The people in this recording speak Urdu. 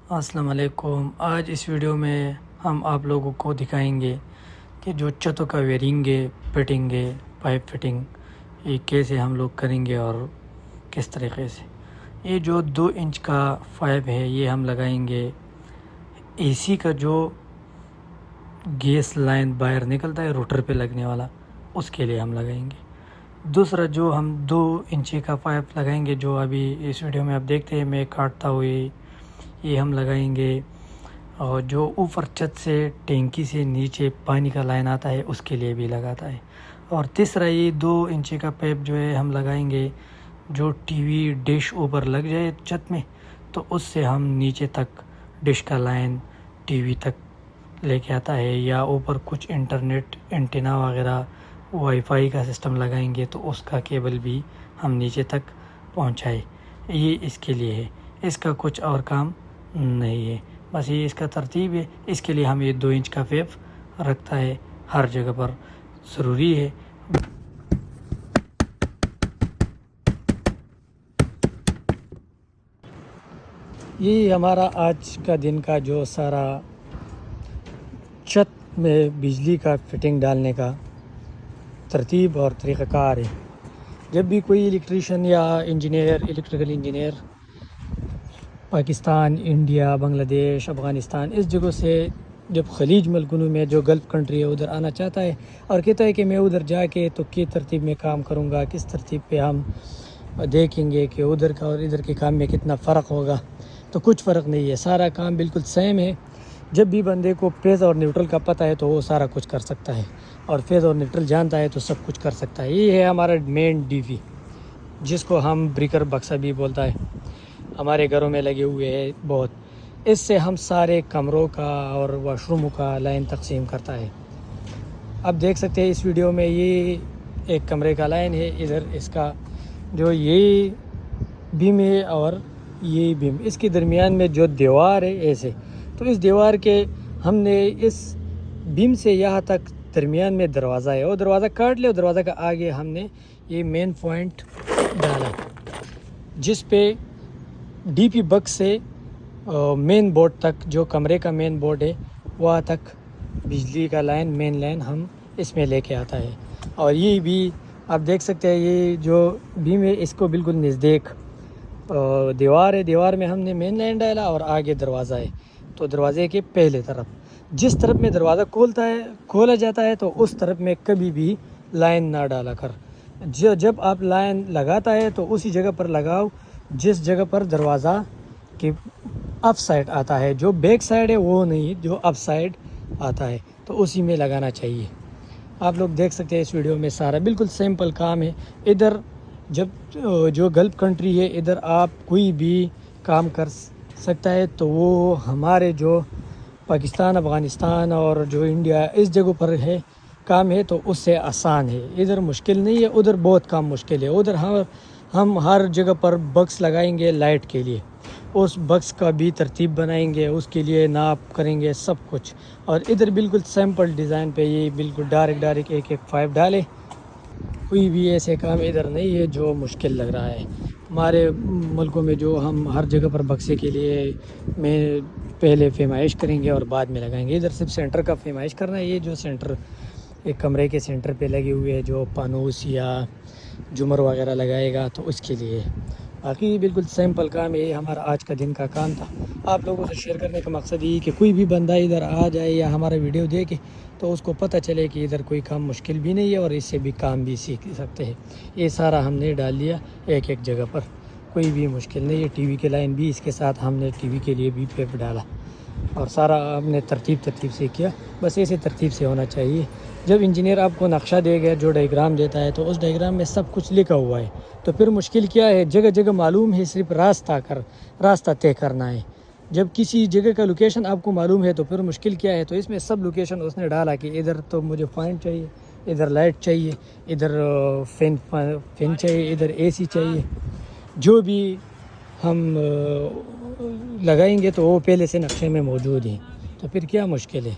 السلام علیکم۔ آج اس ویڈیو میں ہم آپ لوگوں کو دکھائیں گے کہ جو چھتوں کا ویرنگ ہے، فٹنگ ہے، پائپ فٹنگ، یہ کیسے ہم لوگ کریں گے اور کس طریقے سے۔ یہ جو 2 انچ کا پائپ ہے یہ ہم لگائیں گے اے سی کا جو گیس لائن باہر نکلتا ہے روٹر پہ لگنے والا، اس کے لیے ہم لگائیں گے۔ دوسرا جو ہم 2 انچی کا پائپ لگائیں گے، جو ابھی اس ویڈیو میں آپ دیکھتے ہیں میں کاٹتا ہوئے، یہ ہم لگائیں گے اور جو اوپر چھت سے ٹینکی سے نیچے پانی کا لائن آتا ہے اس کے لیے بھی لگاتا ہے۔ اور تیسرا یہ 2 انچی کا پائپ جو ہے ہم لگائیں گے جو ٹی وی ڈش اوپر لگ جائے چھت میں، تو اس سے ہم نیچے تک ڈش کا لائن ٹی وی تک لے کے آتا ہے، یا اوپر کچھ انٹرنیٹ اینٹینا وغیرہ وائی فائی کا سسٹم لگائیں گے تو اس کا کیبل بھی ہم نیچے تک پہنچائے۔ یہ اس کے لیے ہے، اس کا کچھ اور کام نہیں ہے، بس یہ اس کا ترتیب ہے۔ اس کے لیے ہم یہ 2 انچ کا پائپ رکھتا ہے، ہر جگہ پر ضروری ہے۔ یہ ہمارا آج کا دن کا جو سارا چھت میں بجلی کا فٹنگ ڈالنے کا ترتیب اور طریقہ کار ہے۔ جب بھی کوئی الیکٹریشین یا engineer, electrical engineer Pakistan, India, Bangladesh, Afghanistan اس جگہ سے جب خلیج ملکوں میں جو گلف کنٹری ہے ادھر آنا چاہتا ہے اور کہتا ہے کہ میں ادھر جا کے تو کس ترتیب میں کام کروں گا، کس ترتیب پہ ہم دیکھیں گے کہ ادھر کا اور ادھر کے کام میں کتنا فرق ہوگا، تو کچھ فرق نہیں ہے، سارا کام بالکل سیم ہے۔ جب بھی بندے کو فیز اور نیوٹرل کا پتہ ہے تو وہ سارا کچھ کر سکتا ہے، اور فیز اور نیوٹرل جانتا ہے تو سب کچھ کر سکتا ہے۔ یہ ہے ہمارا مین ڈی وی، جس کو ہم بریکر بکسا بھی بولتا ہے، ہمارے گھروں میں لگے ہوئے ہیں بہت۔ اس سے ہم سارے کمروں کا اور واش روموں کا لائن تقسیم کرتا ہے۔ اب دیکھ سکتے ہیں اس ویڈیو میں یہ ایک کمرے کا لائن ہے، ادھر اس کا جو یہ بیم ہے اور یہ بیم، اس کے درمیان میں جو دیوار ہے ایسے، تو اس دیوار کے ہم نے اس بیم سے یہاں تک درمیان میں دروازہ ہے، وہ دروازہ کاٹ لے، اور دروازہ کا آگے ہم نے یہ مین پوائنٹ ڈالا جس پہ ڈی پی بکس سے مین بورڈ تک، جو کمرے کا مین بورڈ ہے وہاں تک بجلی کا لائن، مین لائن ہم اس میں لے کے آتا ہے۔ اور یہ بھی آپ دیکھ سکتے ہیں، یہ جو بیم ہے اس کو بالکل نزدیک دیوار ہے، دیوار میں ہم نے مین لائن ڈالا اور آگے دروازہ ہے، تو دروازے کے پہلے طرف جس طرف میں دروازہ کھولا جاتا ہے تو اس طرف میں کبھی بھی لائن نہ ڈالا کر۔ جب آپ لائن لگاتا ہے تو اسی جگہ پر لگاؤ جس جگہ پر دروازہ کے اپ سائڈ آتا ہے، جو بیک سائڈ ہے وہ نہیں، جو اپ سائڈ آتا ہے تو اسی میں لگانا چاہیے۔ آپ لوگ دیکھ سکتے ہیں اس ویڈیو میں سارا بالکل سمپل کام ہے۔ ادھر جب جو گلف کنٹری ہے ادھر آپ کوئی بھی کام کر سکتا ہے، تو وہ ہمارے جو پاکستان، افغانستان اور جو انڈیا اس جگہ پر ہے کام ہے تو اس سے آسان ہے، ادھر مشکل نہیں ہے، ادھر بہت کام مشکل ہے۔ ادھر ہم ہر جگہ پر بکس لگائیں گے لائٹ کے لیے، اس بکس کا بھی ترتیب بنائیں گے، اس کے لیے ناپ کریں گے سب کچھ، اور ادھر بالکل سمپل ڈیزائن پہ یہ بالکل ڈائریکٹ ایک پائپ ڈالے۔ کوئی بھی ایسے کام ادھر نہیں ہے جو مشکل لگ رہا ہے ہمارے ملکوں میں، جو ہم ہر جگہ پر بکسے کے لیے میں پہلے پیمائش کریں گے اور بعد میں لگائیں گے۔ ادھر صرف سینٹر کا پیمائش کرنا ہے، یہ جو سینٹر ایک کمرے کے سینٹر پہ لگے ہوئے ہیں جو پانوس یا جمر وغیرہ لگائے گا تو اس کے لیے۔ باقی بالکل سمپل کام ہے، یہ ہمارا آج کا دن کا کام تھا۔ آپ لوگوں سے شیئر کرنے کا مقصد یہ کہ کوئی بھی بندہ ادھر آ جائے یا ہمارا ویڈیو دیکھے تو اس کو پتہ چلے کہ ادھر کوئی کام مشکل بھی نہیں ہے اور اس سے بھی کام بھی سیکھ سکتے ہیں۔ یہ سارا ہم نے ڈال دیا ایک جگہ پر، کوئی بھی مشکل نہیں ہے۔ ٹی وی کے لائن بھی اس کے ساتھ ہم نے ٹی وی کے لیے بھی پیپ ڈالا، اور سارا ہم نے ترتیب سے کیا، بس ایسے ترتیب سے ہونا چاہیے۔ جب انجینئر آپ کو نقشہ دے گا، جو ڈائیگرام دیتا ہے تو اس ڈائیگرام میں سب کچھ لکھا ہوا ہے، تو پھر مشکل کیا ہے؟ جگہ جگہ معلوم ہے، صرف راستہ طے کرنا ہے۔ جب کسی جگہ کا لوکیشن آپ کو معلوم ہے تو پھر مشکل کیا ہے؟ تو اس میں سب لوکیشن اس نے ڈالا کہ ادھر تو مجھے فائن چاہیے، ادھر لائٹ چاہیے، ادھر فین چاہیے، ادھر اے سی چاہیے، جو بھی ہم لگائیں گے تو وہ پہلے سے نقشے میں موجود ہیں، تو پھر کیا مشکل ہے؟